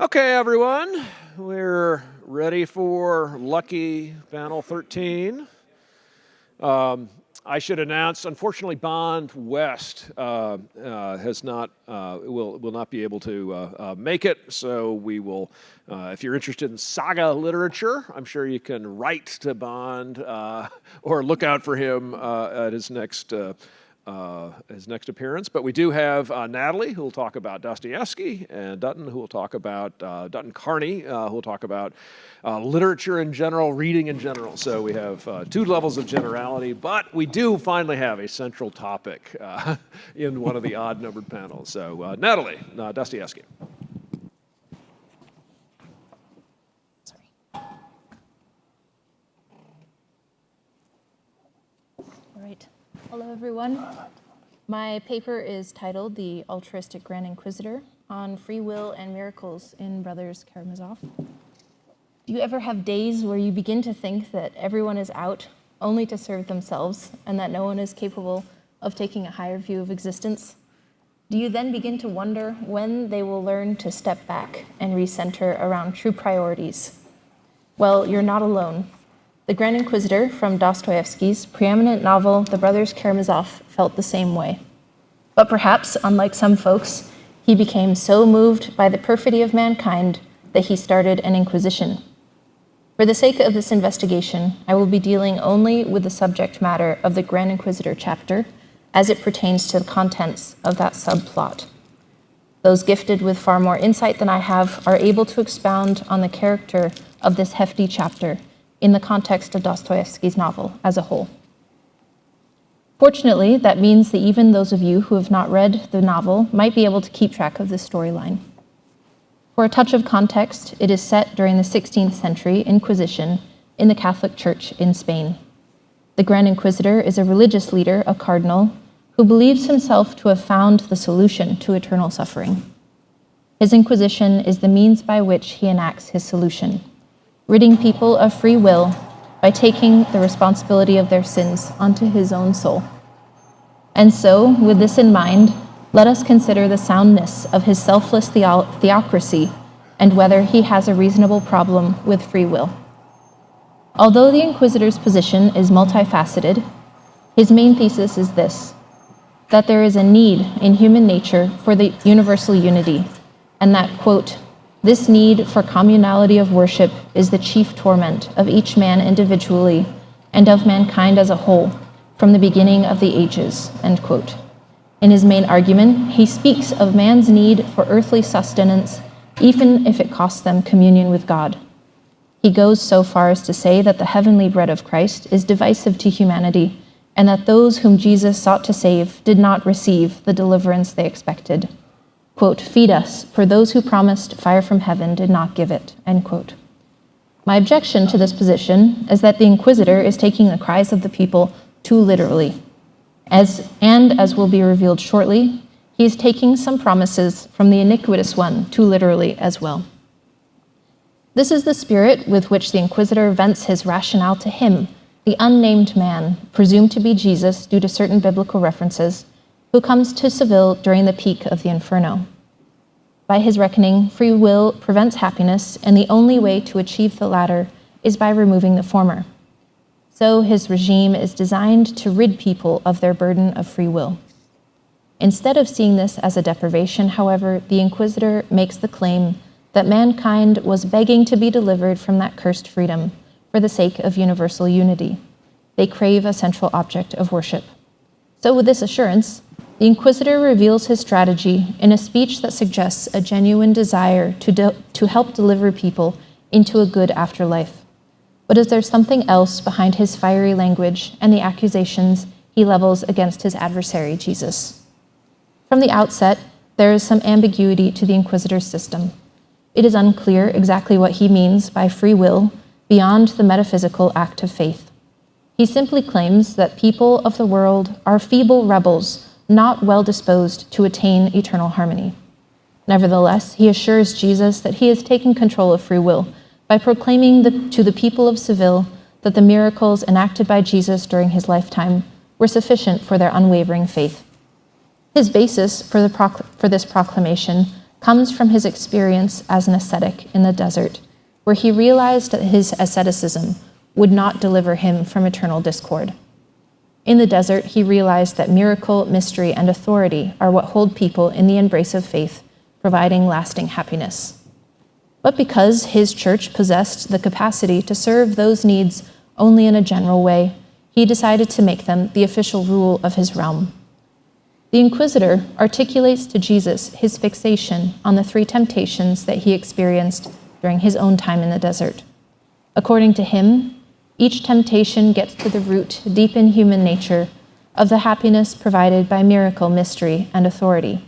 Okay, everyone, we're ready for Lucky Panel 13. I should announce, unfortunately, Bond West has not will not be able to make it. So we will, if you're interested in saga literature, I'm sure you can write to Bond or look out for him at his next appearance. But we do have Natalie, who will talk about Dostoevsky, and Dutton, who will talk about Dutton Carney, who will talk about literature in general, reading in general. So we have two levels of generality, but we do finally have a central topic in one of the odd-numbered panels. So Natalie, Dostoevsky. Sorry. All right. Hello, everyone. My paper is titled The Altruistic Grand Inquisitor on Free Will and Miracles in Brothers Karamazov. Do you ever have days where you begin to think that everyone is out only to serve themselves and that no one is capable of taking a higher view of existence? Do you then begin to wonder when they will learn to step back and recenter around true priorities? Well, you're not alone. The Grand Inquisitor from Dostoevsky's preeminent novel, The Brothers Karamazov, felt the same way. But perhaps, unlike some folks, he became so moved by the perfidy of mankind that he started an inquisition. For the sake of this investigation, I will be dealing only with the subject matter of the Grand Inquisitor chapter as it pertains to the contents of that subplot. Those gifted with far more insight than I have are able to expound on the character of this hefty chapter in the context of Dostoevsky's novel as a whole. Fortunately, that means that even those of you who have not read the novel might be able to keep track of this storyline. For a touch of context, it is set during the 16th century Inquisition in the Catholic Church in Spain. The Grand Inquisitor is a religious leader, a cardinal, who believes himself to have found the solution to eternal suffering. His Inquisition is the means by which he enacts his solution, ridding people of free will by taking the responsibility of their sins onto his own soul. And so, with this in mind, let us consider the soundness of his selfless theocracy and whether he has a reasonable problem with free will. Although the Inquisitor's position is multifaceted, his main thesis is this: that there is a need in human nature for the universal unity, and that, quote, this need for communality of worship is the chief torment of each man individually and of mankind as a whole from the beginning of the ages, end quote. In his main argument, he speaks of man's need for earthly sustenance, even if it costs them communion with God. He goes so far as to say that the heavenly bread of Christ is divisive to humanity, and that those whom Jesus sought to save did not receive the deliverance they expected. Quote, feed us, for those who promised fire from heaven did not give it, end quote. My objection to this position is that the Inquisitor is taking the cries of the people too literally. As will be revealed shortly, he is taking some promises from the iniquitous one too literally as well. This is the spirit with which the Inquisitor vents his rationale to him, the unnamed man, presumed to be Jesus due to certain biblical references, who comes to Seville during the peak of the Inferno. By his reckoning, free will prevents happiness, and the only way to achieve the latter is by removing the former. So his regime is designed to rid people of their burden of free will. Instead of seeing this as a deprivation, however, the Inquisitor makes the claim that mankind was begging to be delivered from that cursed freedom for the sake of universal unity. They crave a central object of worship. So with this assurance, the Inquisitor reveals his strategy in a speech that suggests a genuine desire to help deliver people into a good afterlife. But is there something else behind his fiery language and the accusations he levels against his adversary, Jesus? From the outset, there is some ambiguity to the Inquisitor's system. It is unclear exactly what he means by free will beyond the metaphysical act of faith. He simply claims that people of the world are feeble rebels, not well disposed to attain eternal harmony. Nevertheless, he assures Jesus that he has taken control of free will by proclaiming to the people of Seville that the miracles enacted by Jesus during his lifetime were sufficient for their unwavering faith. His basis for this proclamation comes from his experience as an ascetic in the desert, where he realized that his asceticism would not deliver him from eternal discord. In the desert, he realized that miracle, mystery, and authority are what hold people in the embrace of faith, providing lasting happiness. But because his church possessed the capacity to serve those needs only in a general way, he decided to make them the official rule of his realm. The inquisitor articulates to Jesus his fixation on the 3 temptations that he experienced during his own time in the desert. According to him, each temptation gets to the root, deep in human nature, of the happiness provided by miracle, mystery, and authority.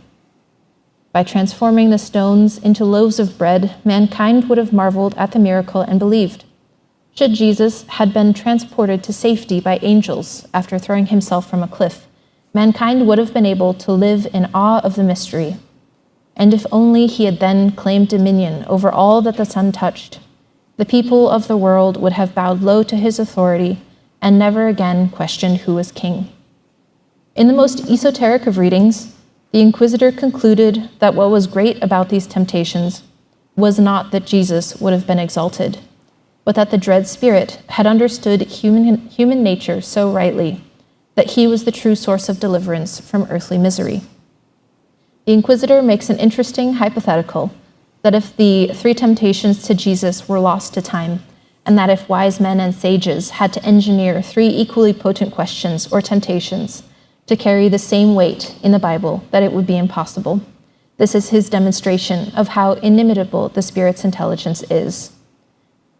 By transforming the stones into loaves of bread, mankind would have marveled at the miracle and believed. Should Jesus had been transported to safety by angels after throwing himself from a cliff, mankind would have been able to live in awe of the mystery. And if only he had then claimed dominion over all that the sun touched, the people of the world would have bowed low to his authority and never again questioned who was king. In the most esoteric of readings, the inquisitor concluded that what was great about these temptations was not that Jesus would have been exalted, but that the dread spirit had understood human nature so rightly that he was the true source of deliverance from earthly misery. The inquisitor makes an interesting hypothetical that if the 3 temptations to Jesus were lost to time, and that if wise men and sages had to engineer 3 equally potent questions or temptations to carry the same weight in the Bible, that it would be impossible. This is his demonstration of how inimitable the Spirit's intelligence is.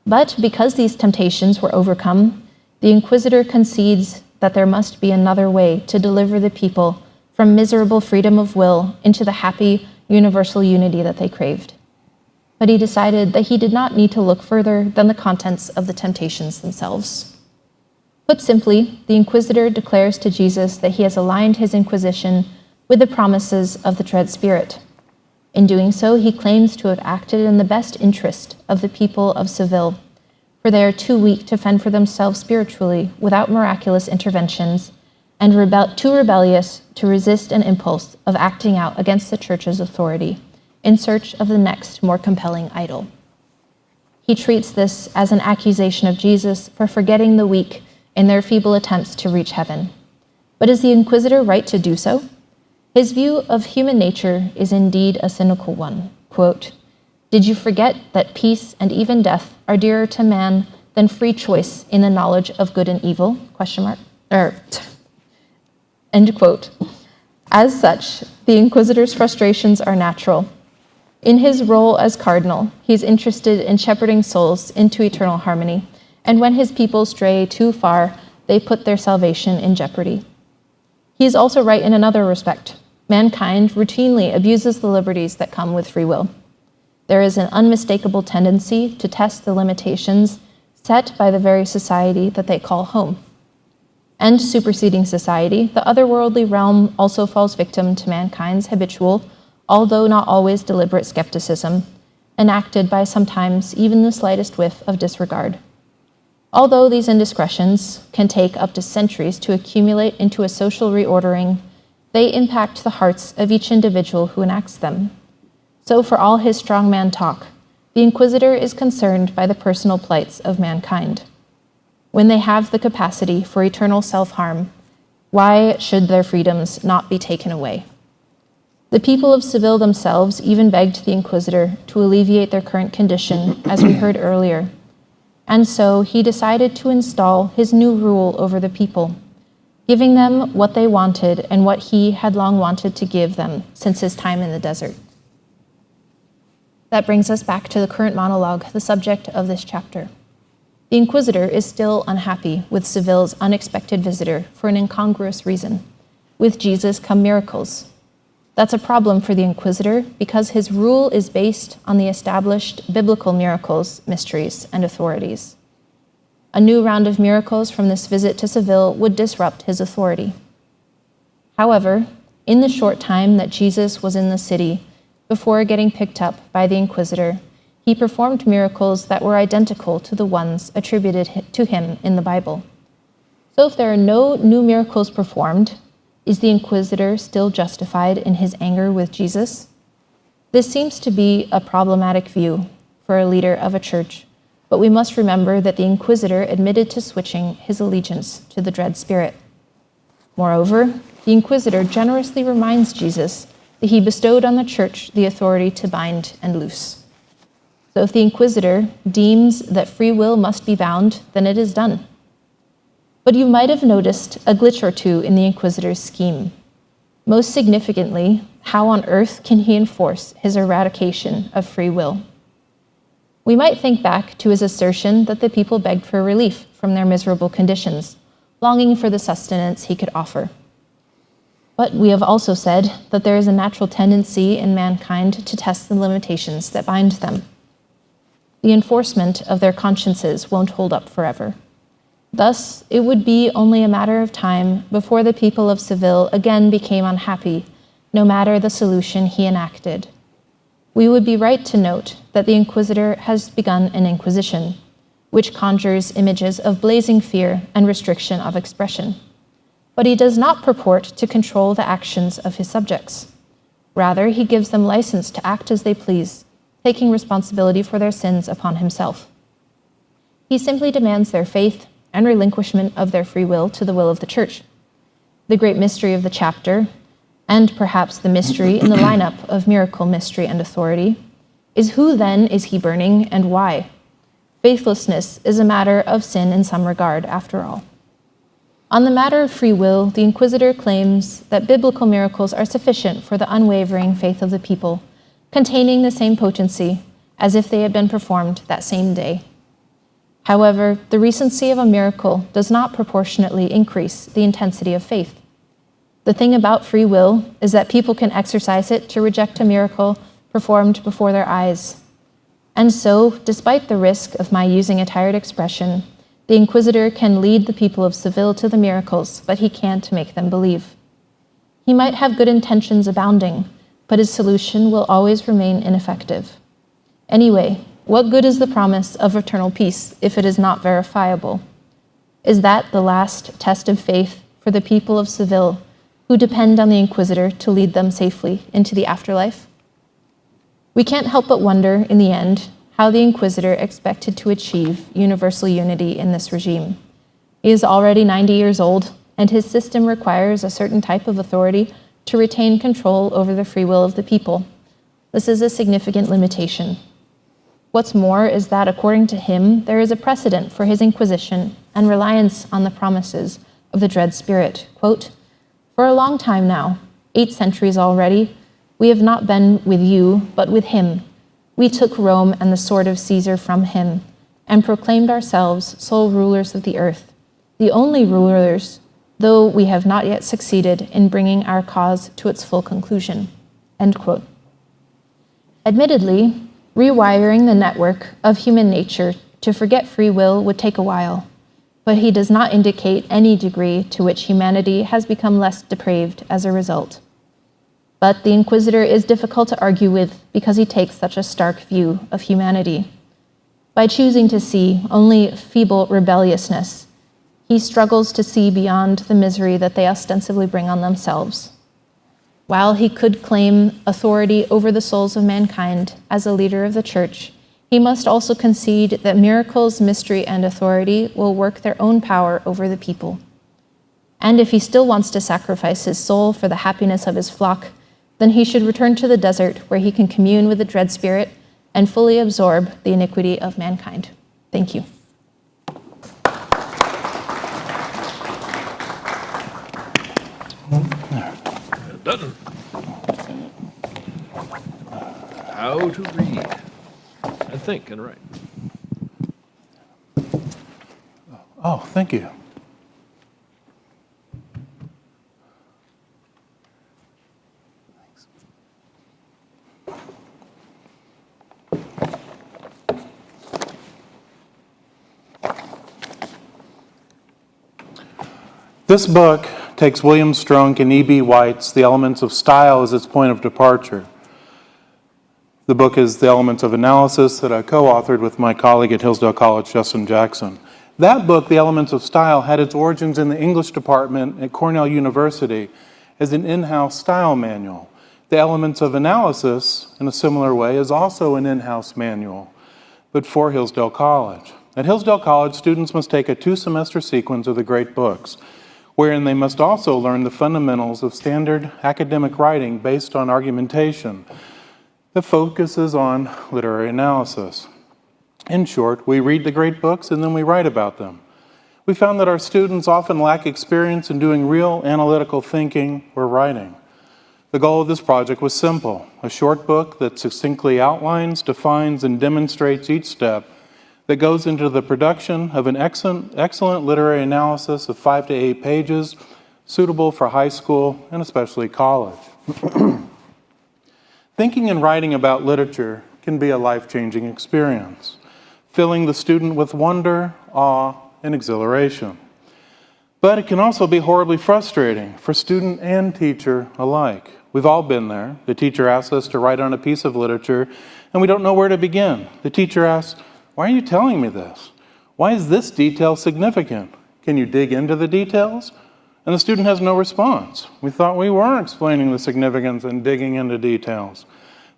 But because these temptations were overcome, the inquisitor concedes that there must be another way to deliver the people from miserable freedom of will into the happy, universal unity that they craved. But he decided that he did not need to look further than the contents of the temptations themselves. Put simply, the inquisitor declares to Jesus that he has aligned his inquisition with the promises of the dread spirit. In doing so, he claims to have acted in the best interest of the people of Seville, for they are too weak to fend for themselves spiritually without miraculous interventions, and too rebellious to resist an impulse of acting out against the church's authority in search of the next more compelling idol. He treats this as an accusation of Jesus for forgetting the weak in their feeble attempts to reach heaven. But is the inquisitor right to do so? His view of human nature is indeed a cynical one. Quote, "Did you forget that peace and even death are dearer to man than free choice in the knowledge of good and evil?" End quote. As such, the inquisitor's frustrations are natural. In his role as cardinal, he's interested in shepherding souls into eternal harmony, and when his people stray too far, they put their salvation in jeopardy. He is also right in another respect. Mankind routinely abuses the liberties that come with free will. There is an unmistakable tendency to test the limitations set by the very society that they call home. And superseding society, the otherworldly realm also falls victim to mankind's habitual, although not always deliberate skepticism, enacted by sometimes even the slightest whiff of disregard. Although these indiscretions can take up to centuries to accumulate into a social reordering, they impact the hearts of each individual who enacts them. So for all his strongman talk, the inquisitor is concerned by the personal plights of mankind. When they have the capacity for eternal self-harm, why should their freedoms not be taken away? The people of Seville themselves even begged the inquisitor to alleviate their current condition, as we heard earlier. And so he decided to install his new rule over the people, giving them what they wanted and what he had long wanted to give them since his time in the desert. That brings us back to the current monologue, the subject of this chapter. The inquisitor is still unhappy with Seville's unexpected visitor for an incongruous reason. With Jesus come miracles. That's a problem for the inquisitor because his rule is based on the established biblical miracles, mysteries, and authorities. A new round of miracles from this visit to Seville would disrupt his authority. However, in the short time that Jesus was in the city, before getting picked up by the inquisitor, he performed miracles that were identical to the ones attributed to him in the Bible. So if there are no new miracles performed, is the inquisitor still justified in his anger with Jesus? This seems to be a problematic view for a leader of a church, but we must remember that the inquisitor admitted to switching his allegiance to the dread spirit. Moreover, the inquisitor generously reminds Jesus that he bestowed on the church the authority to bind and loose. So if the inquisitor deems that free will must be bound, then it is done. But you might have noticed a glitch or two in the inquisitor's scheme. Most significantly, how on earth can he enforce his eradication of free will? We might think back to his assertion that the people begged for relief from their miserable conditions, longing for the sustenance he could offer. But we have also said that there is a natural tendency in mankind to test the limitations that bind them. The enforcement of their consciences won't hold up forever. Thus, it would be only a matter of time before the people of Seville again became unhappy, no matter the solution he enacted. We would be right to note that the inquisitor has begun an inquisition, which conjures images of blazing fear and restriction of expression. But he does not purport to control the actions of his subjects. Rather, he gives them license to act as they please, taking responsibility for their sins upon himself. He simply demands their faith and relinquishment of their free will to the will of the church. The great mystery of the chapter, and perhaps the mystery in the lineup of miracle, mystery, and authority, is who then is he burning and why? Faithlessness is a matter of sin in some regard, after all. On the matter of free will, the inquisitor claims that biblical miracles are sufficient for the unwavering faith of the people, containing the same potency as if they had been performed that same day. However, the recency of a miracle does not proportionately increase the intensity of faith. The thing about free will is that people can exercise it to reject a miracle performed before their eyes. And so, despite the risk of my using a tired expression, the inquisitor can lead the people of Seville to the miracles, but he can't make them believe. He might have good intentions abounding, but his solution will always remain ineffective. Anyway, what good is the promise of eternal peace if it is not verifiable? Is that the last test of faith for the people of Seville, who depend on the inquisitor to lead them safely into the afterlife? We can't help but wonder, in the end, how the inquisitor expected to achieve universal unity in this regime. He is already 90 years old, and his system requires a certain type of authority to retain control over the free will of the people. This is a significant limitation. What's more is that, according to him, there is a precedent for his inquisition and reliance on the promises of the dread spirit. Quote, "For a long time now, 8 centuries already, we have not been with you, but with him. We took Rome and the sword of Caesar from him, and proclaimed ourselves sole rulers of the earth, the only rulers, though we have not yet succeeded in bringing our cause to its full conclusion." End quote. Admittedly, rewiring the network of human nature to forget free will would take a while, but he does not indicate any degree to which humanity has become less depraved as a result. But the inquisitor is difficult to argue with because he takes such a stark view of humanity. By choosing to see only feeble rebelliousness, he struggles to see beyond the misery that they ostensibly bring on themselves. While he could claim authority over the souls of mankind as a leader of the church, he must also concede that miracles, mystery, and authority will work their own power over the people. And if he still wants to sacrifice his soul for the happiness of his flock, then he should return to the desert where he can commune with the dread spirit and fully absorb the iniquity of mankind. Thank you. Dutton. How to read and think and write. Oh, thank you. This book takes William Strunk and E.B. White's The Elements of Style as its point of departure. The book is The Elements of Analysis that I co-authored with my colleague at Hillsdale College, Justin Jackson. That book, The Elements of Style, had its origins in the English department at Cornell University as an in-house style manual The Elements of Analysis, in a similar way, is also an in-house manual, but for Hillsdale College. At Hillsdale College, students must take a 2-semester sequence of the great books, wherein they must also learn the fundamentals of standard academic writing based on argumentation that focuses on literary analysis. In short, we read the great books and then we write about them. We found that our students often lack experience in doing real analytical thinking or writing. The goal of this project was simple: a short book that succinctly outlines, defines, and demonstrates each step that goes into the production of an excellent literary analysis of 5 to 8 pages, suitable for high school and especially college. Thinking and writing about literature can be a life-changing experience, filling the student with wonder, awe, and exhilaration. But it can also be horribly frustrating for student and teacher alike. We've all been there. The teacher asks us to write on a piece of literature, and we don't know where to begin. The teacher asks, "Why are you telling me this? Why is this detail significant? Can you dig into the details?" And the student has no response. We thought we were explaining the significance and digging into details,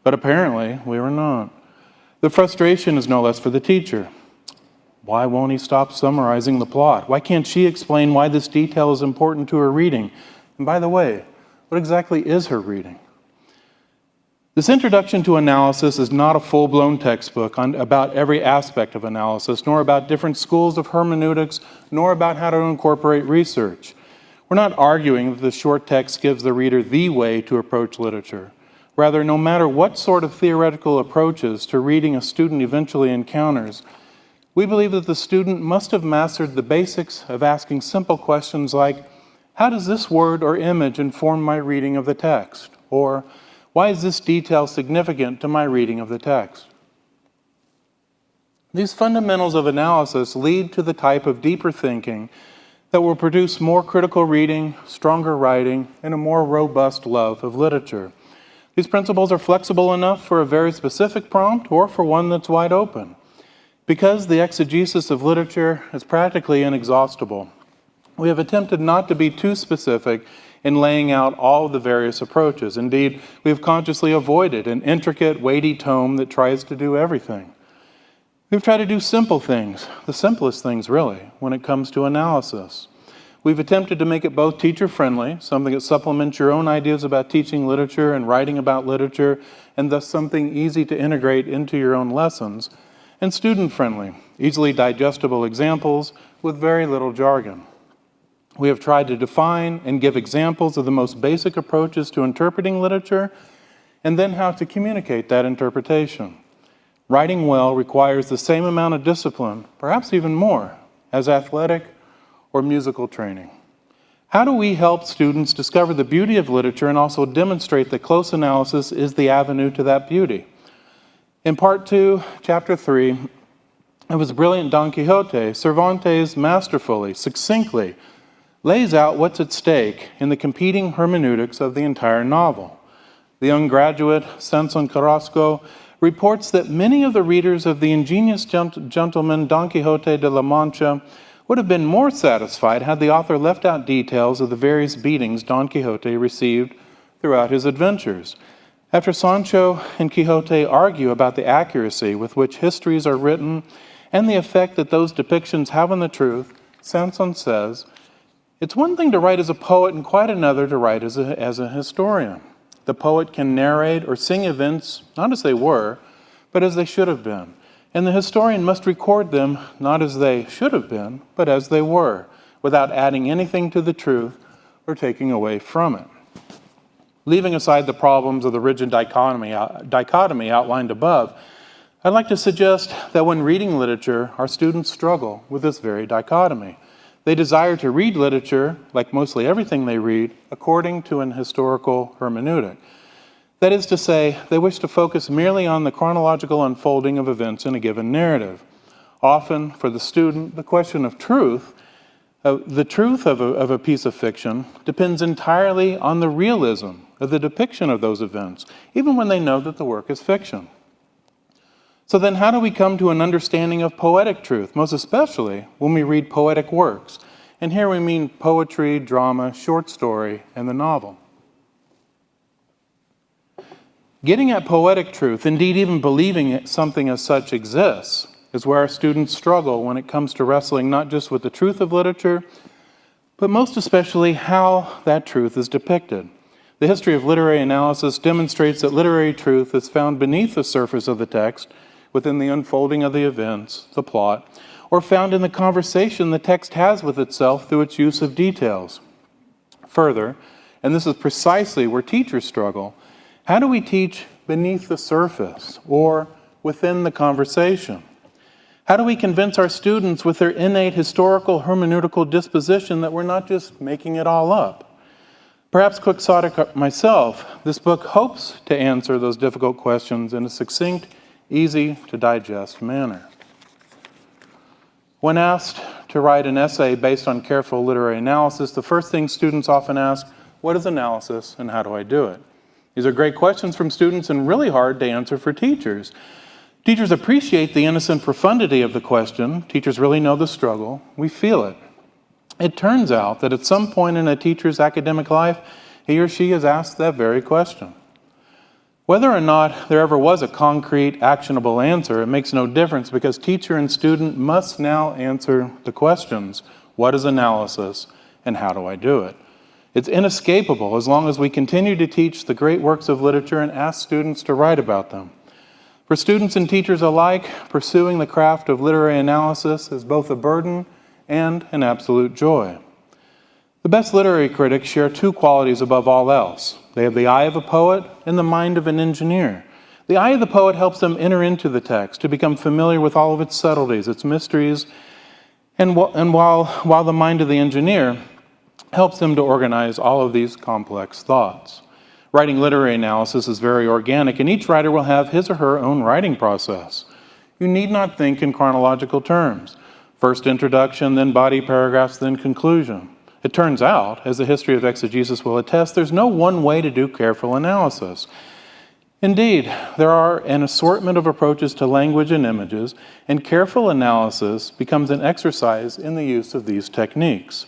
but apparently we were not. The frustration is no less for the teacher. Why won't he stop summarizing the plot? Why can't she explain why this detail is important to her reading? And by the way, what exactly is her reading? This introduction to analysis is not a full-blown textbook about every aspect of analysis, nor about different schools of hermeneutics, nor about how to incorporate research. We're not arguing that the short text gives the reader the way to approach literature. Rather, no matter what sort of theoretical approaches to reading a student eventually encounters, we believe that the student must have mastered the basics of asking simple questions like, how does this word or image inform my reading of the text? Or, why is this detail significant to my reading of the text? These fundamentals of analysis lead to the type of deeper thinking that will produce more critical reading, stronger writing, and a more robust love of literature. These principles are flexible enough for a very specific prompt or for one that's wide open. Because the exegesis of literature is practically inexhaustible, we have attempted not to be too specific in laying out all of the various approaches. Indeed, we have consciously avoided an intricate, weighty tome that tries to do everything. We've tried to do simple things, the simplest things really, when it comes to analysis. We've attempted to make it both teacher-friendly, something that supplements your own ideas about teaching literature and writing about literature, and thus something easy to integrate into your own lessons, and student-friendly, easily digestible examples with very little jargon. We have tried to define and give examples of the most basic approaches to interpreting literature, and then how to communicate that interpretation. Writing well requires the same amount of discipline, perhaps even more, as athletic or musical training. How do we help students discover the beauty of literature and also demonstrate that close analysis is the avenue to that beauty? In Part 2, Chapter 3, of his brilliant Don Quixote, Cervantes masterfully, succinctly, lays out what's at stake in the competing hermeneutics of the entire novel. The young graduate, Sanson Carrasco, reports that many of the readers of the ingenious gentleman Don Quixote de la Mancha would have been more satisfied had the author left out details of the various beatings Don Quixote received throughout his adventures. After Sancho and Quixote argue about the accuracy with which histories are written and the effect that those depictions have on the truth, Sanson says, "It's one thing to write as a poet and quite another to write as a historian. The poet can narrate or sing events not as they were, but as they should have been. And the historian must record them not as they should have been, but as they were, without adding anything to the truth or taking away from it." Leaving aside the problems of the rigid dichotomy outlined above, I'd like to suggest that when reading literature, our students struggle with this very dichotomy. They desire to read literature, like mostly everything they read, according to an historical hermeneutic. That is to say, they wish to focus merely on the chronological unfolding of events in a given narrative. Often, for the student, the question of truth, the truth of a piece of fiction, depends entirely on the realism of the depiction of those events, even when they know that the work is fiction. So then how do we come to an understanding of poetic truth, most especially when we read poetic works? And here we mean poetry, drama, short story, and the novel. Getting at poetic truth, indeed even believing something as such exists, is where our students struggle when it comes to wrestling not just with the truth of literature, but most especially how that truth is depicted. The history of literary analysis demonstrates that literary truth is found beneath the surface of the text, within the unfolding of the events, the plot, or found in the conversation the text has with itself through its use of details. Further, and this is precisely where teachers struggle, how do we teach beneath the surface or within the conversation? How do we convince our students with their innate historical hermeneutical disposition that we're not just making it all up? Perhaps quixotic myself, this book hopes to answer those difficult questions in a succinct, easy to digest manner. When asked to write an essay based on careful literary analysis, the first thing students often ask, what is analysis and how do I do it? These are great questions from students and really hard to answer for teachers. Teachers appreciate the innocent profundity of the question. Teachers really know the struggle. We feel it. It turns out that at some point in a teacher's academic life, he or she has asked that very question. Whether or not there ever was a concrete, actionable answer, it makes no difference because teacher and student must now answer the questions, what is analysis and how do I do it? It's inescapable as long as we continue to teach the great works of literature and ask students to write about them. For students and teachers alike, pursuing the craft of literary analysis is both a burden and an absolute joy. The best literary critics share two qualities above all else. They have the eye of a poet and the mind of an engineer. The eye of the poet helps them enter into the text, to become familiar with all of its subtleties, its mysteries, and while the mind of the engineer helps them to organize all of these complex thoughts. Writing literary analysis is very organic, and each writer will have his or her own writing process. You need not think in chronological terms. First introduction, then body paragraphs, then conclusion. It turns out, as the history of exegesis will attest, there's no one way to do careful analysis. Indeed, there are an assortment of approaches to language and images, and careful analysis becomes an exercise in the use of these techniques.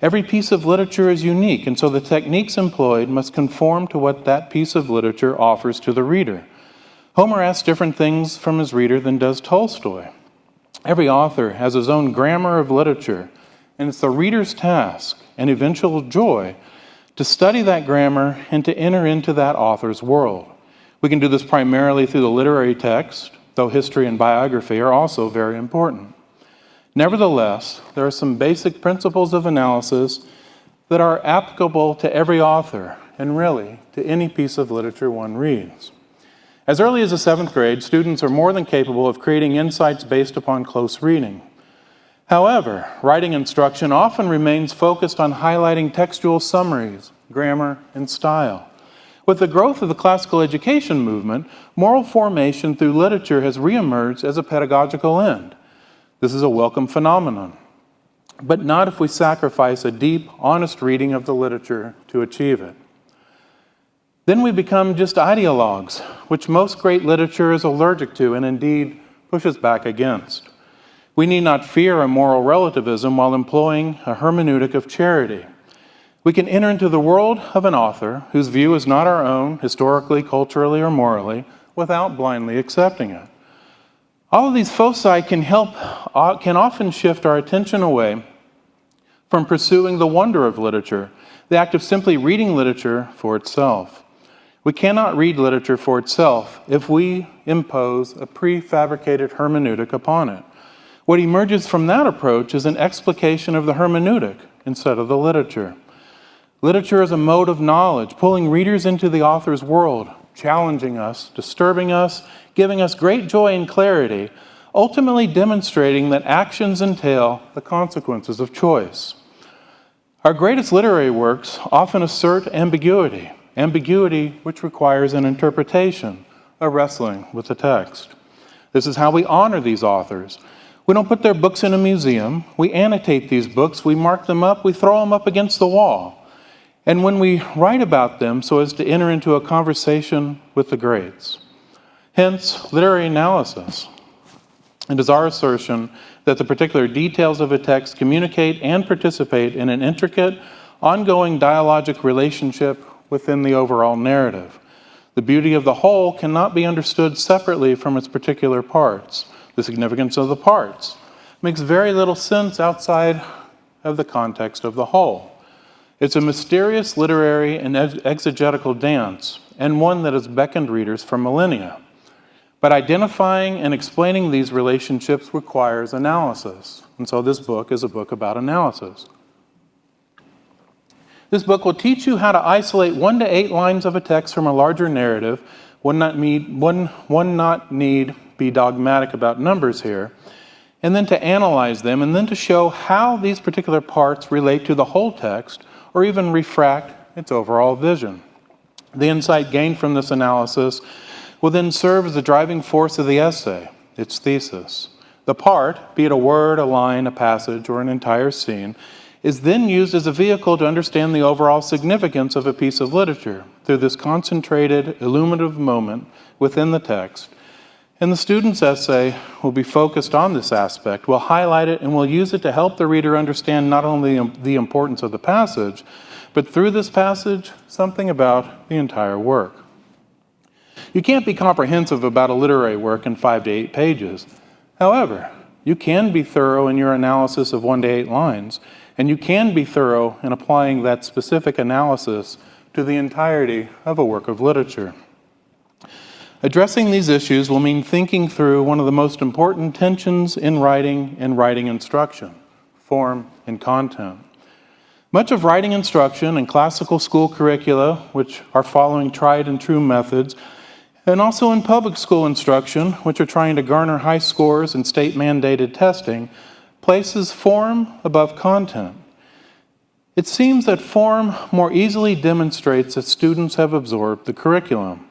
Every piece of literature is unique, and so the techniques employed must conform to what that piece of literature offers to the reader. Homer asks different things from his reader than does Tolstoy. Every author has his own grammar of literature, and it's the reader's task and eventual joy to study that grammar and to enter into that author's world. We can do this primarily through the literary text, though history and biography are also very important. Nevertheless, there are some basic principles of analysis that are applicable to every author and really to any piece of literature one reads. As early as the 7th grade, students are more than capable of creating insights based upon close reading. However, writing instruction often remains focused on highlighting textual summaries, grammar, and style. With the growth of the classical education movement, moral formation through literature has reemerged as a pedagogical end. This is a welcome phenomenon, but not if we sacrifice a deep, honest reading of the literature to achieve it. Then we become just ideologues, which most great literature is allergic to and indeed pushes back against. We need not fear a moral relativism while employing a hermeneutic of charity. We can enter into the world of an author whose view is not our own, historically, culturally, or morally, without blindly accepting it. All of these foci can often shift our attention away from pursuing the wonder of literature, the act of simply reading literature for itself. We cannot read literature for itself if we impose a prefabricated hermeneutic upon it. What emerges from that approach is an explication of the hermeneutic instead of the literature. Literature is a mode of knowledge, pulling readers into the author's world, challenging us, disturbing us, giving us great joy and clarity, ultimately demonstrating that actions entail the consequences of choice. Our greatest literary works often assert ambiguity which requires an interpretation, a wrestling with the text. This is how we honor these authors. We don't put their books in a museum. We annotate these books, we mark them up, we throw them up against the wall. And when we write about them so as to enter into a conversation with the greats. Hence, literary analysis. It is our assertion that the particular details of a text communicate and participate in an intricate, ongoing dialogic relationship within the overall narrative. The beauty of the whole cannot be understood separately from its particular parts. The significance of the parts makes very little sense outside of the context of the whole. It's a mysterious literary and exegetical dance, and one that has beckoned readers for millennia. But identifying and explaining these relationships requires analysis. And so this book is a book about analysis. This book will teach you how to isolate 1 to 8 lines of a text from a larger narrative, one not need be dogmatic about numbers here, and then to analyze them, and then to show how these particular parts relate to the whole text, or even refract its overall vision. The insight gained from this analysis will then serve as the driving force of the essay, its thesis. The part, be it a word, a line, a passage, or an entire scene, is then used as a vehicle to understand the overall significance of a piece of literature through this concentrated, illuminative moment within the text. And the student's essay will be focused on this aspect, will highlight it, and will use it to help the reader understand not only the importance of the passage, but through this passage, something about the entire work. You can't be comprehensive about a literary work in 5 to 8 pages. However, you can be thorough in your analysis of 1 to 8 lines, and you can be thorough in applying that specific analysis to the entirety of a work of literature. Addressing these issues will mean thinking through one of the most important tensions in writing and writing instruction: form and content. Much of writing instruction and classical school curricula, which are following tried and true methods, and also in public school instruction, which are trying to garner high scores and state-mandated testing, places form above content. It seems that form more easily demonstrates that students have absorbed the curriculum.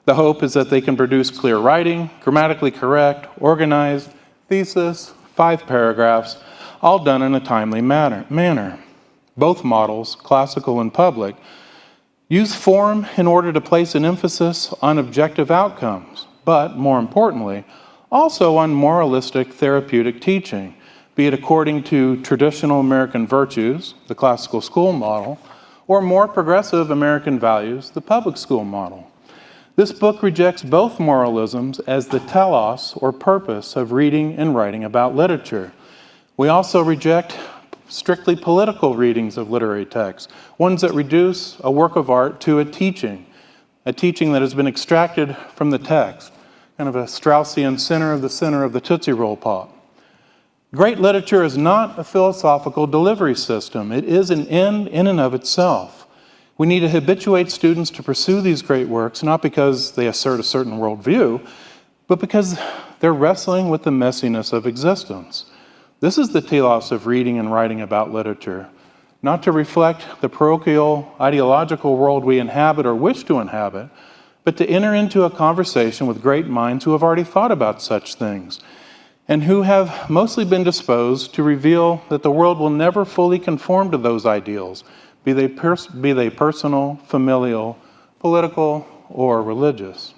The hope is that they can produce clear writing, grammatically correct, organized, thesis, 5 paragraphs, all done in a timely manner. Both models, classical and public, use form in order to place an emphasis on objective outcomes, but, more importantly, also on moralistic therapeutic teaching, be it according to traditional American virtues, the classical school model, or more progressive American values, the public school model. This book rejects both moralisms as the telos, or purpose, of reading and writing about literature. We also reject strictly political readings of literary texts, ones that reduce a work of art to a teaching that has been extracted from the text, kind of a Straussian center of the Tootsie Roll Pop. Great literature is not a philosophical delivery system. It is an end in and of itself. We need to habituate students to pursue these great works, not because they assert a certain worldview, but because they're wrestling with the messiness of existence. This is the telos of reading and writing about literature, not to reflect the parochial, ideological world we inhabit or wish to inhabit, but to enter into a conversation with great minds who have already thought about such things, and who have mostly been disposed to reveal that the world will never fully conform to those ideals, be they personal, familial, political, or religious.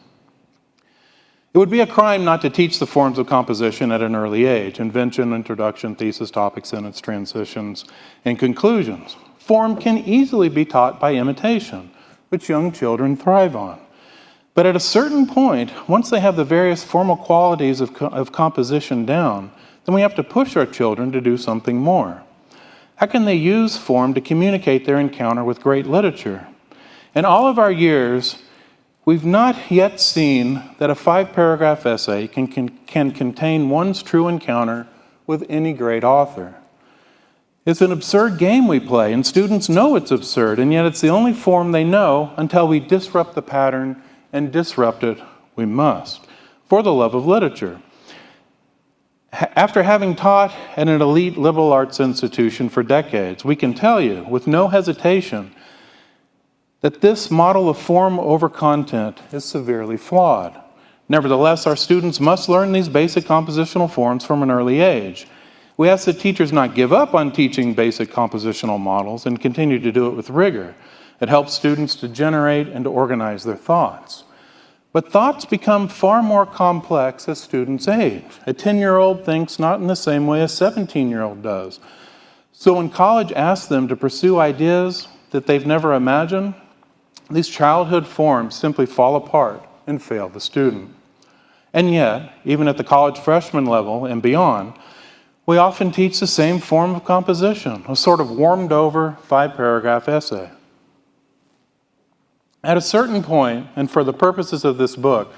It would be a crime not to teach the forms of composition at an early age: invention, introduction, thesis, topic, sentence, transitions, and conclusions. Form can easily be taught by imitation, which young children thrive on. But at a certain point, once they have the various formal qualities of composition down, then we have to push our children to do something more. How can they use form to communicate their encounter with great literature? In all of our years, we've not yet seen that a 5-paragraph essay can contain one's true encounter with any great author. It's an absurd game we play, and students know it's absurd, and yet it's the only form they know until we disrupt the pattern, and disrupt it we must, for the love of literature. After having taught at an elite liberal arts institution for decades, we can tell you with no hesitation that this model of form over content is severely flawed. Nevertheless, our students must learn these basic compositional forms from an early age. We ask that teachers not give up on teaching basic compositional models and continue to do it with rigor. It helps students to generate and to organize their thoughts. But thoughts become far more complex as students age. A 10-year-old thinks not in the same way a 17-year-old does. So when college asks them to pursue ideas that they've never imagined, These childhood forms simply fall apart and fail the student. And yet, even at the college freshman level and beyond, we often teach the same form of composition, a sort of warmed over 5-paragraph essay. At a certain point, and for the purposes of this book,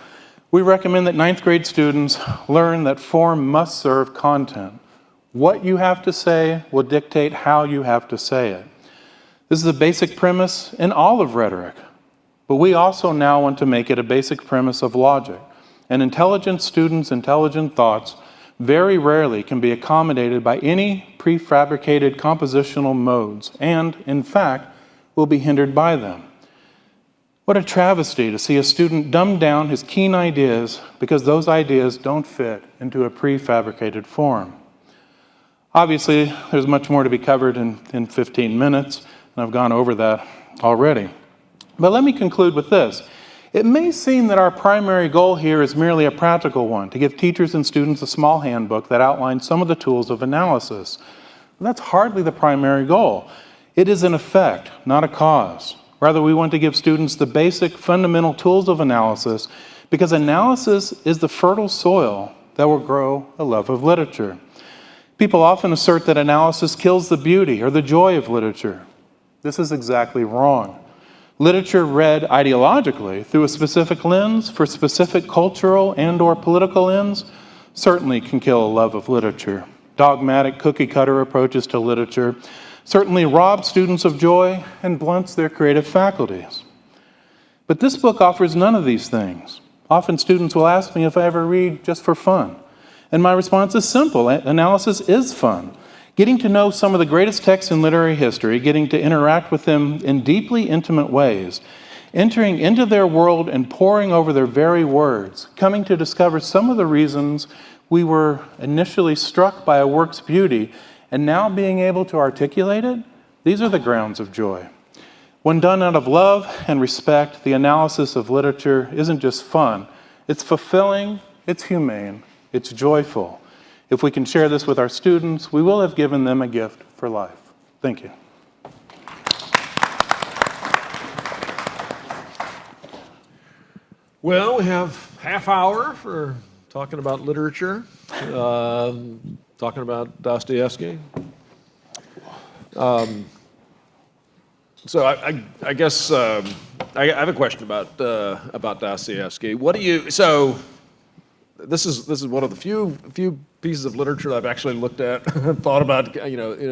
we recommend that 9th grade students learn that form must serve content. What you have to say will dictate how you have to say it. This is a basic premise in all of rhetoric, but we also now want to make it a basic premise of logic. And intelligent students' intelligent thoughts very rarely can be accommodated by any prefabricated compositional modes, and, in fact, will be hindered by them. What a travesty to see a student dumb down his keen ideas because those ideas don't fit into a prefabricated form. Obviously, there's much more to be covered in 15 minutes, and I've gone over that already. But let me conclude with this. It may seem that our primary goal here is merely a practical one, to give teachers and students a small handbook that outlines some of the tools of analysis. But that's hardly the primary goal. It is an effect, not a cause. Rather, we want to give students the basic fundamental tools of analysis because analysis is the fertile soil that will grow a love of literature. People often assert that analysis kills the beauty or the joy of literature. This is exactly wrong. Literature read ideologically through a specific lens for specific cultural and/or political ends certainly can kill a love of literature. Dogmatic cookie-cutter approaches to literature certainly rob students of joy and blunts their creative faculties. But this book offers none of these things. Often students will ask me if I ever read just for fun. And my response is simple. Analysis is fun. Getting to know some of the greatest texts in literary history, getting to interact with them in deeply intimate ways, entering into their world and poring over their very words, coming to discover some of the reasons we were initially struck by a work's beauty, and now being able to articulate it, these are the grounds of joy. When done out of love and respect, the analysis of literature isn't just fun, it's fulfilling, it's humane, it's joyful. If we can share this with our students, we will have given them a gift for life. Thank you. Well, we have half hour for talking about literature, talking about Dostoevsky. So I guess I have a question about Dostoevsky. What do you This is one of the few pieces of literature that I've actually looked at, thought about,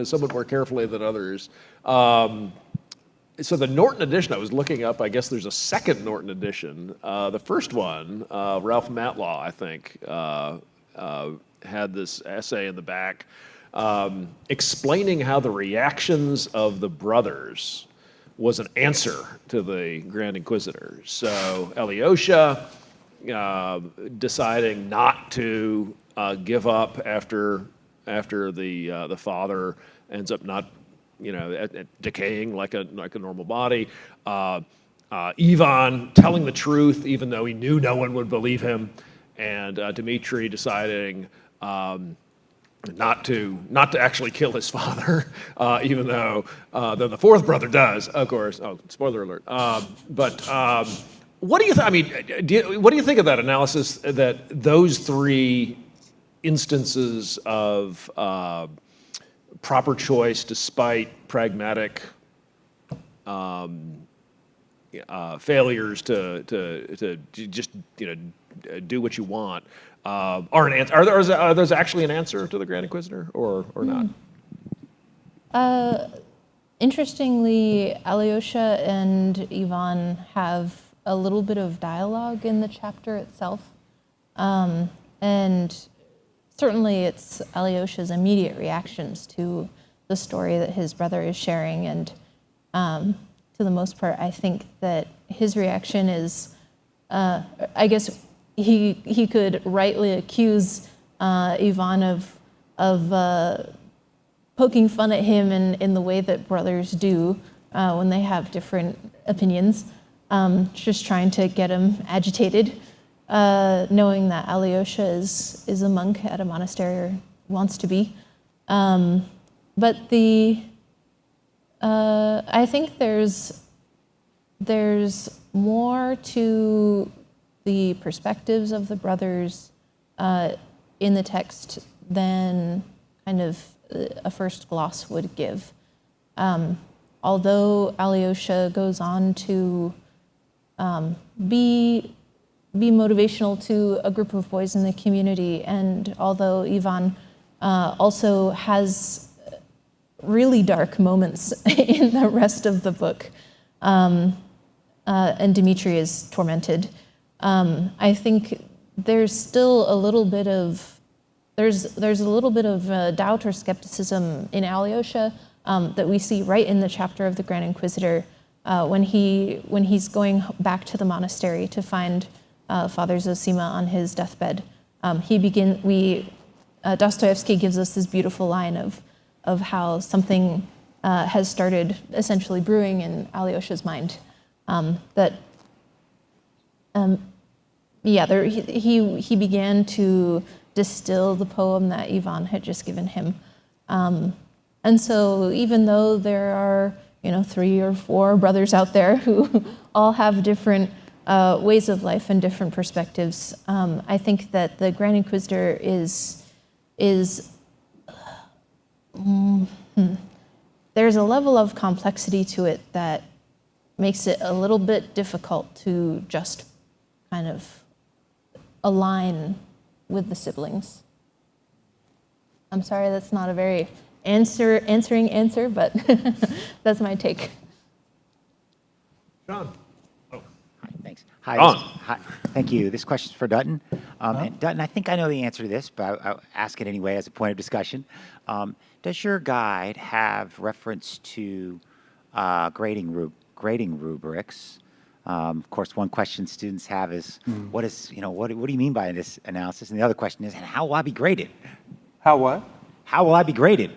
somewhat more carefully than others. So the Norton edition, I was looking up. I guess there's a second Norton edition. The first one, Ralph Matlaw, I think, had this essay in the back explaining how the reactions of the brothers was an answer to the Grand Inquisitor. So Alyosha deciding not to give up after the father ends up not decaying like a normal body. Ivan telling the truth even though he knew no one would believe him, and Dmitri deciding not to actually kill his father, even though then the fourth brother does, of course. Oh, spoiler alert! What do you what do you think of that analysis? That those three instances of proper choice despite pragmatic failures to just do what you want are an answer. Are those actually an answer to the Grand Inquisitor or not? Interestingly, Alyosha and Ivan have a little bit of dialogue in the chapter itself. And certainly it's Alyosha's immediate reactions to the story that his brother is sharing. And to the most part, I think that his reaction is, I guess he could rightly accuse Ivan of poking fun at him in the way that brothers do when they have different opinions. Just trying to get him agitated, knowing that Alyosha is a monk at a monastery, or wants to be. But I think there's there's more to the perspectives of the brothers in the text than kind of a first gloss would give. Although Alyosha goes on to be motivational to a group of boys in the community, and although Ivan also has really dark moments in the rest of the book, and Dmitri is tormented, I think there's still a little bit of doubt or skepticism in Alyosha that we see right in the chapter of the Grand Inquisitor when he's going back to the monastery to find Father Zosima on his deathbed. Dostoevsky gives us this beautiful line of how something has started essentially brewing in Alyosha's mind. He began to distill the poem that Ivan had just given him. And so even though there are 3 or 4 brothers out there who all have different ways of life and different perspectives, I think that the Grand Inquisitor there's a level of complexity to it that makes it a little bit difficult to just kind of align with the siblings. I'm sorry, that's not a very answering answer, but that's my take. John. Hi, thanks. Hi, John. hi. Thank you. This question's for Dutton. And Dutton, I think I know the answer to this, but I'll ask it anyway as a point of discussion. Does your guide have reference to grading rubrics? Of course, one question students have is, what do you mean by this analysis? And the other question is, how will I be graded? How what? How will I be graded?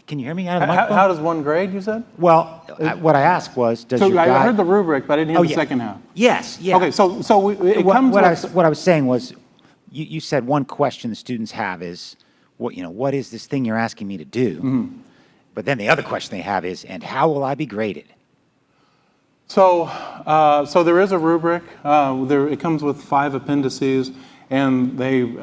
Can you hear me out of the microphone? How does one grade, you said? Well, what I asked was, does So your I guide... heard the rubric, but I didn't hear the second half. Yes, yeah. Okay, so it comes with... What I was saying was, you said one question the students have is, what is this thing you're asking me to do? But then the other question they have is, and how will I be graded? So there is a rubric. It comes with 5 appendices, and they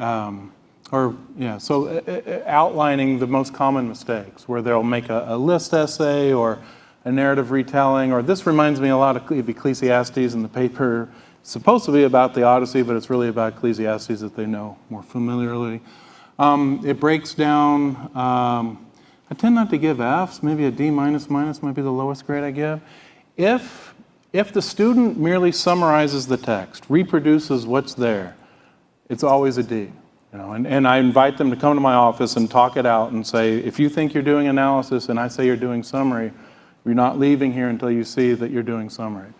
outlining the most common mistakes, where they'll make a list essay or a narrative retelling, or this reminds me a lot of Ecclesiastes, and the paper is supposed to be about the Odyssey, but it's really about Ecclesiastes that they know more familiarly. It breaks down, I tend not to give Fs, maybe a D minus might be the lowest grade I give. If the student merely summarizes the text, reproduces what's there, it's always a D. And I invite them to come to my office and talk it out and say, if you think you're doing analysis and I say you're doing summary, you're not leaving here until you see that you're doing summary.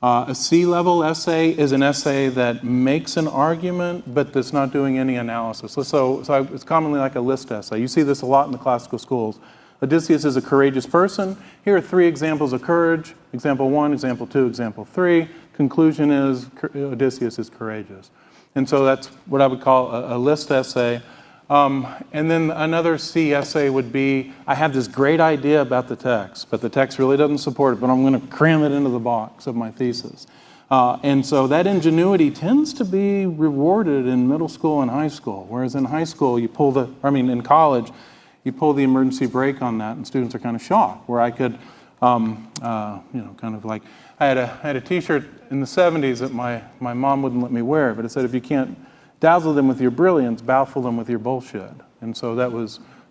A C-level essay is an essay that makes an argument, but that's not doing any analysis. So it's commonly like a list essay. You see this a lot in the classical schools. Odysseus is a courageous person. Here are 3 examples of courage. Example 1, example 2, example 3. Conclusion is Odysseus is courageous. And so that's what I would call a list essay. And then another C essay would be, I have this great idea about the text, but the text really doesn't support it, but I'm going to cram it into the box of my thesis. And so that ingenuity tends to be rewarded in middle school and high school, whereas in high school, in college, you pull the emergency brake on that, and students are kind of shocked, where I could, kind of like, I had a T-shirt in the 70s that my mom wouldn't let me wear, but it said, if you can't dazzle them with your brilliance, baffle them with your bullshit. And so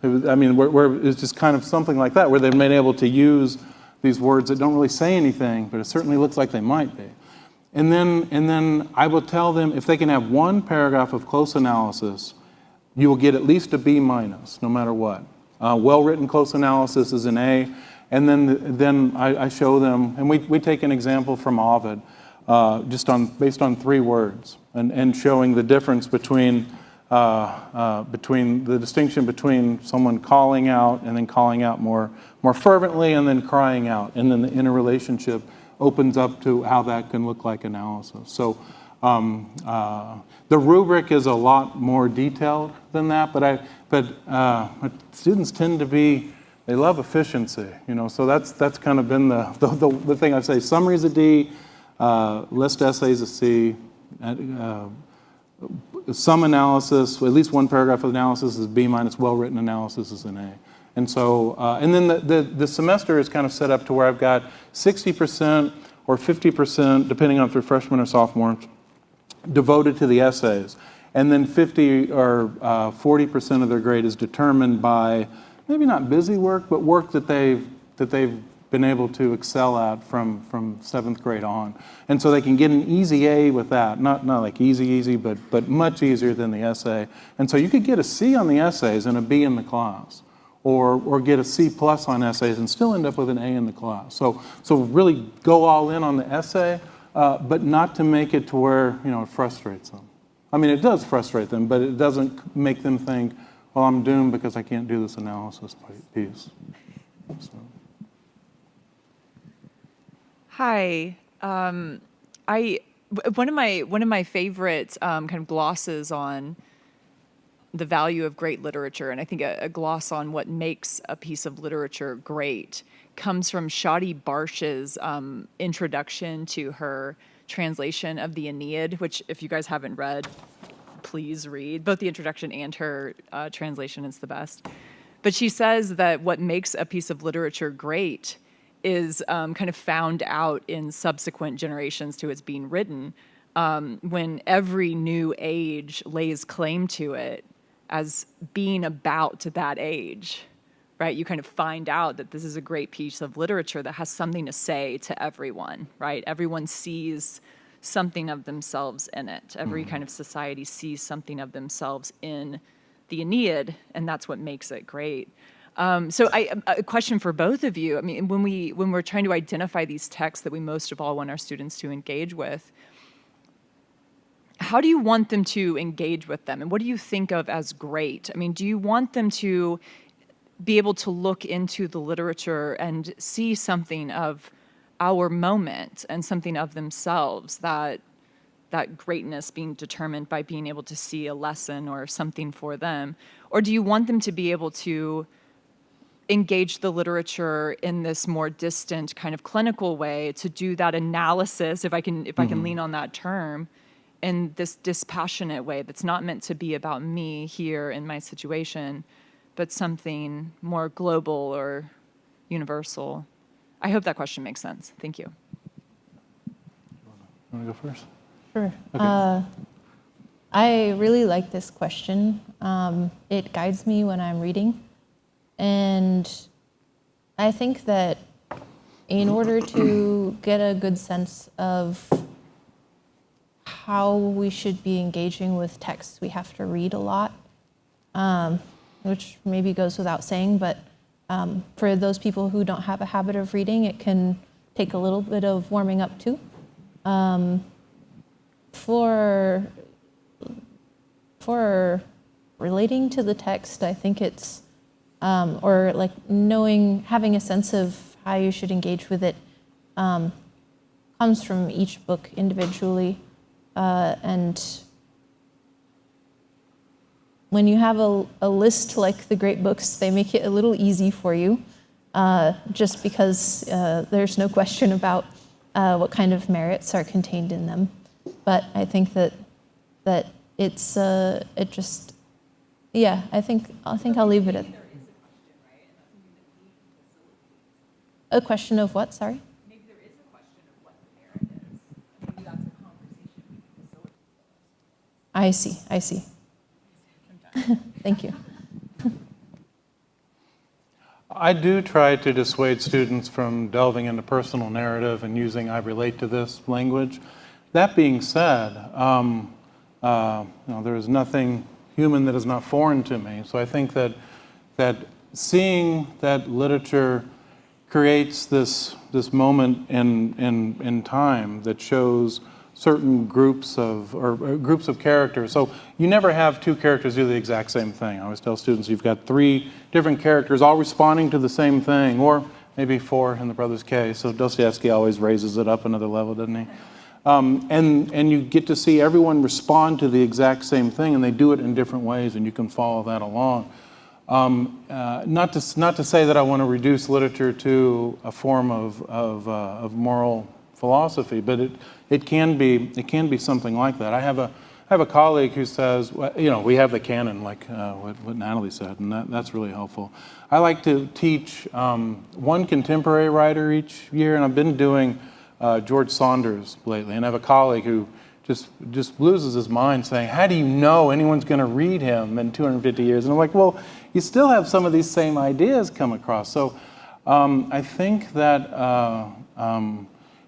it's just kind of something like that, where they've been able to use these words that don't really say anything, but it certainly looks like they might be. And then I will tell them, if they can have 1 paragraph of close analysis, you will get at least a B minus, no matter what. Well-written close analysis is an A. And then I show them, and we take an example from Ovid, based on 3 words, and showing the difference between the distinction between someone calling out and then calling out more fervently and then crying out, and then the interrelationship opens up to how that can look like analysis. So the rubric is a lot more detailed than that, but students tend to be they love efficiency, so that's kind of been the thing I say. Summary is a D, list essays a C, some analysis, at least one paragraph of analysis is B minus, well-written analysis is an A. And so, and then the semester is kind of set up to where I've got 60% or 50%, depending on if they're freshmen or sophomores, devoted to the essays. And then 50 or 40% of their grade is determined by maybe not busy work, but work that they've been able to excel at from 7th grade on. And so they can get an easy A with that, not like easy, but much easier than the essay. And so you could get a C on the essays and a B in the class, or get a C plus on essays and still end up with an A in the class. So really go all in on the essay, but not to make it to where it frustrates them. I mean, it does frustrate them, but it doesn't make them think, well, I'm doomed because I can't do this analysis piece. So. Hi. One of my favorite kind of glosses on the value of great literature, and I think a gloss on what makes a piece of literature great, comes from Shadi Barsh's introduction to her translation of the Aeneid, which if you guys haven't read, please read both the introduction and her translation. It's the best. But she says that what makes a piece of literature great is kind of found out in subsequent generations to its being written, when every new age lays claim to it as being about that age, right? You kind of find out that this is a great piece of literature that has something to say to everyone, right? Everyone sees something of themselves in it. Every kind of society sees something of themselves in the Aeneid, and that's what makes it great. So a question for both of you. I mean, when we're trying to identify these texts that we most of all want our students to engage with, how do you want them to engage with them? And what do you think of as great? I mean, do you want them to be able to look into the literature and see something of our moment and something of themselves, that greatness being determined by being able to see a lesson or something for them? Or do you want them to be able to engage the literature in this more distant kind of clinical way, to do that analysis, if I can lean on that term, in this dispassionate way that's not meant to be about me here in my situation, but something more global or universal? I hope that question makes sense. Thank you. Want to go first? Sure. Okay. I really like this question. It guides me when I'm reading. And I think that in order to get a good sense of how we should be engaging with texts, we have to read a lot, which maybe goes without saying, but for those people who don't have a habit of reading, it can take a little bit of warming up too. For relating to the text, I think it's, or like having a sense of how you should engage with it, comes from each book individually. And when you have a list like the great books, they make it a little easy for you, just because there's no question about what kind of merits are contained in them. But I think that it's it just, yeah, I think I'll leave it at a question of what, sorry? Maybe there is a question of what the merit is. Maybe that's a conversation we can facilitate. I see. Thank you. I do try to dissuade students from delving into personal narrative and using "I relate to this" language. That being said, there is nothing human that is not foreign to me. So I think that seeing that literature creates this moment in time that shows certain groups of characters. So you never have two characters do the exact same thing. I always tell students you've got 3 different characters all responding to the same thing, or maybe 4 in the Brothers Case. So Dostoevsky always raises it up another level, doesn't he? And you get to see everyone respond to the exact same thing, and they do it in different ways, and you can follow that along. Not to say that I want to reduce literature to a form of moral philosophy, but it can be something like that. I have a colleague who says, well, we have the canon, like what Natalie said, and that's really helpful. I like to teach one contemporary writer each year, and I've been doing George Saunders lately, and I have a colleague who just loses his mind saying, how do you know anyone's going to read him in 250 years? And I'm like, well, you still have some of these same ideas come across. So I think that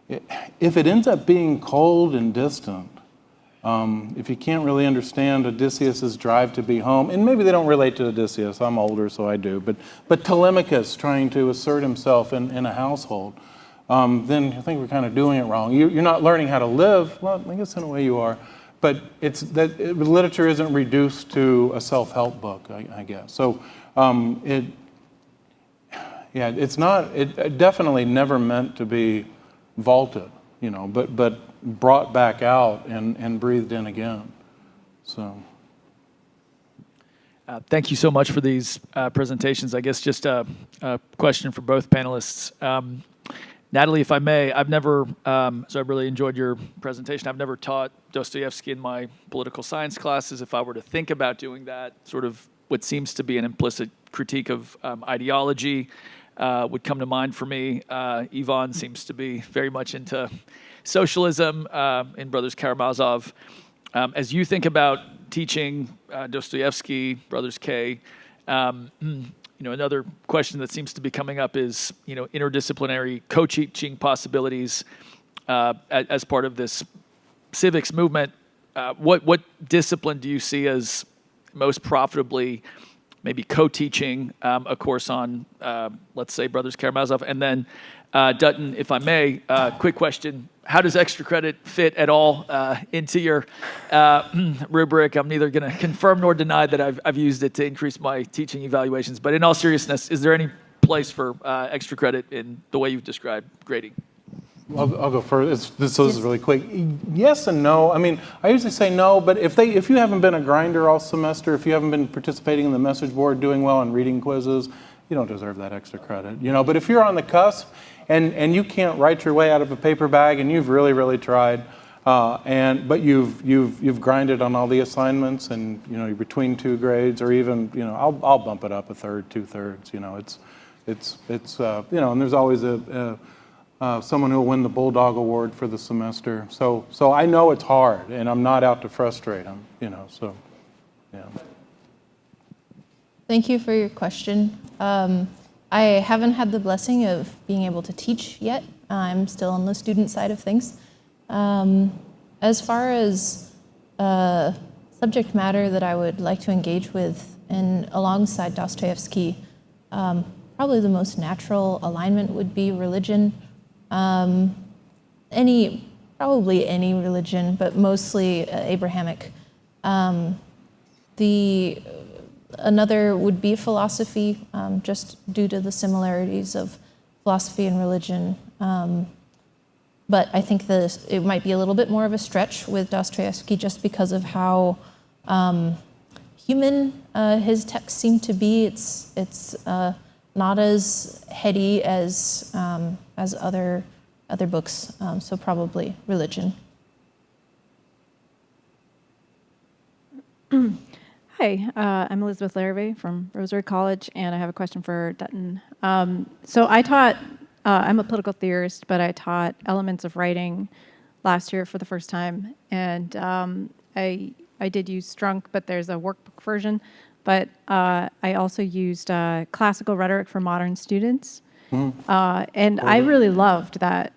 if it ends up being cold and distant, if you can't really understand Odysseus's drive to be home, and maybe they don't relate to Odysseus, I'm older, so I do, but Telemachus trying to assert himself in a household, then I think we're kind of doing it wrong. You're not learning how to live. Well, I guess in a way you are, but literature isn't reduced to a self-help book, I guess. So it's not. It definitely never meant to be vaulted, but brought back out and breathed in again. So. Thank you so much for these presentations. I guess just a question for both panelists. Natalie, if I may, I've never, so I really enjoyed your presentation. I've never taught Dostoevsky in my political science classes. If I were to think about doing that, sort of what seems to be an implicit critique of ideology would come to mind for me. Ivan seems to be very much into socialism in Brothers Karamazov. As you think about teaching Dostoevsky, Brothers K, another question that seems to be coming up is, interdisciplinary co-teaching possibilities as part of this civics movement. What discipline do you see as most profitably maybe co-teaching a course on, let's say, Brothers Karamazov? And then, Dutton, if I may, quick question. How does extra credit fit at all into your rubric? I'm neither going to confirm nor deny that I've used it to increase my teaching evaluations. But in all seriousness, is there any place for extra credit in the way you've described grading? I'll go first. This is really quick. Yes and no. I mean, I usually say no, but if you haven't been a grinder all semester, if you haven't been participating in the message board, doing well on reading quizzes, you don't deserve that extra credit. But if you're on the cusp and you can't write your way out of a paper bag and you've really, really tried, but you've grinded on all the assignments and you're between two grades, or even I'll bump it up a third, 2/3. It's and there's always someone who'll win the Bulldog Award for the semester. So I know it's hard, and I'm not out to frustrate them. So yeah. Thank you for your question. I haven't had the blessing of being able to teach yet. I'm still on the student side of things. As far as subject matter that I would like to engage with and alongside Dostoevsky, probably the most natural alignment would be religion. Probably any religion, but mostly Abrahamic. Another would be philosophy, just due to the similarities of philosophy and religion. But I think it might be a little bit more of a stretch with Dostoevsky just because of how human his texts seem to be. It's not as heady as other books, so probably religion. Hi, I'm Elizabeth Larrabee from Rosary College, and I have a question for Dutton. So I taught, I'm a political theorist, but I taught elements of writing last year for the first time, and I did use Strunk, but there's a workbook version, but I also used classical rhetoric for modern students, and I really loved that.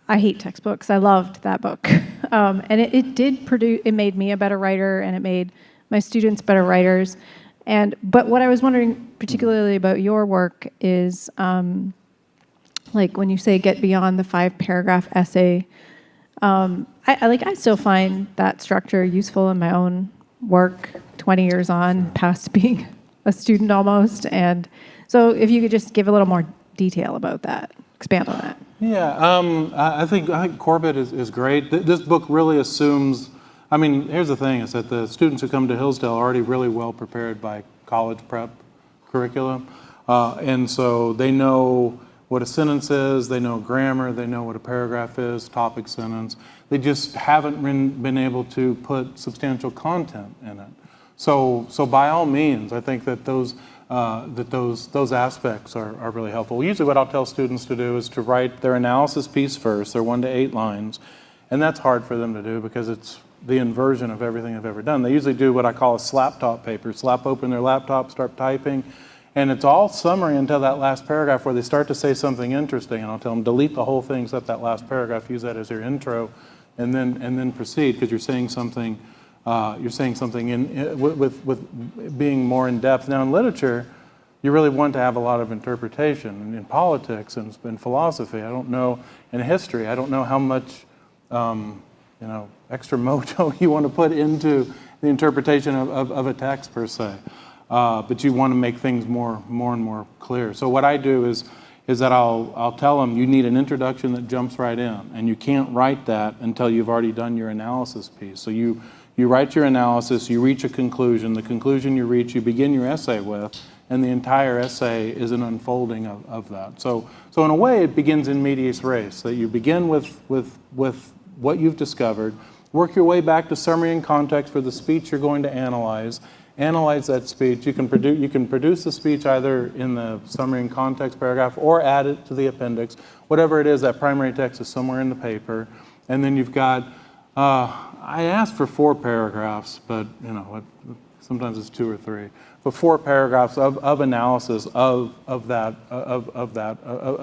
I hate textbooks. I loved that book, and it did produce. It made me a better writer, and it made my students better writers. But what I was wondering particularly about your work is, like when you say get beyond the 5-paragraph essay, I still find that structure useful in my own work 20 years on, past being a student almost. And so if you could just give a little more detail about that, expand on that. Yeah, I think Corbett is great. This book really assumes, here's the thing, is that the students who come to Hillsdale are already really well prepared by college prep. curriculum. And so they know what a sentence is, they know grammar, they know what a paragraph is, topic sentence. They just haven't been able to put substantial content in it. So by all means, I think that those aspects are really helpful. Usually what I'll tell students to do is to write their analysis piece first, their 1 to 8 lines, and that's hard for them to do because it's the inversion of everything they've ever done. They usually do what I call a slap top paper, slap open their laptop, start typing, and it's all summary until that last paragraph where they start to say something interesting, and I'll tell them delete the whole thing except that last paragraph, use that as your intro, and then proceed because you're saying something. With being more in depth. Now in literature, you really want to have a lot of interpretation. And in politics and in philosophy, I don't know, in history, I don't know how much extra mojo you want to put into the interpretation of a text per se. But you want to make things more and more clear. So what I do is that I'll tell them you need an introduction that jumps right in, and you can't write that until you've already done your analysis piece. So you write your analysis, you reach a conclusion. The conclusion you reach, you begin your essay with, and the entire essay is an unfolding of that. So in a way, it begins in medias res, that you begin with what you've discovered, work your way back to summary and context for the speech you're going to analyze that speech. You can produce the speech either in the summary and context paragraph or add it to the appendix. Whatever it is, that primary text is somewhere in the paper. And then you've got, I asked for 4 paragraphs, but sometimes it's 2 or 3. But 4 paragraphs of analysis of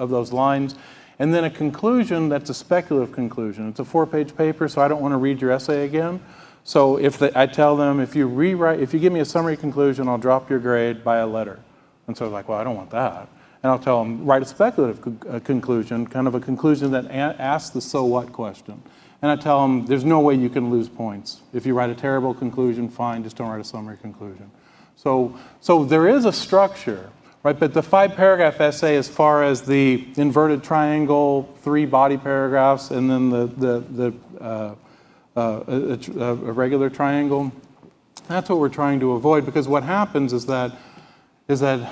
those lines. And then a conclusion that's a speculative conclusion. It's a 4-page paper, so I don't want to read your essay again. So I tell them, if you give me a summary conclusion, I'll drop your grade by a letter. And so they're like, well, I don't want that. And I'll tell them, write a speculative conclusion, kind of a conclusion that asks the so what question. And I tell them, there's no way you can lose points. If you write a terrible conclusion, fine, just don't write a summary conclusion. So there is a structure, right? But the 5-paragraph essay, as far as the inverted triangle, 3 body paragraphs, and then a regular triangle, that's what we're trying to avoid, because what happens is that the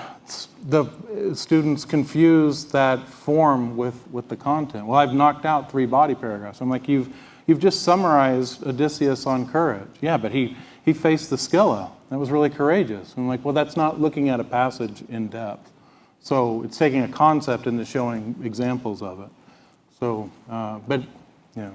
students confuse that form with the content. Well, I've knocked out 3 body paragraphs. I'm like, you've just summarized Odysseus on courage. Yeah, but he faced the Scylla. That was really courageous. I'm like, well, that's not looking at a passage in depth. So it's taking a concept and then showing examples of it. So, but, yeah.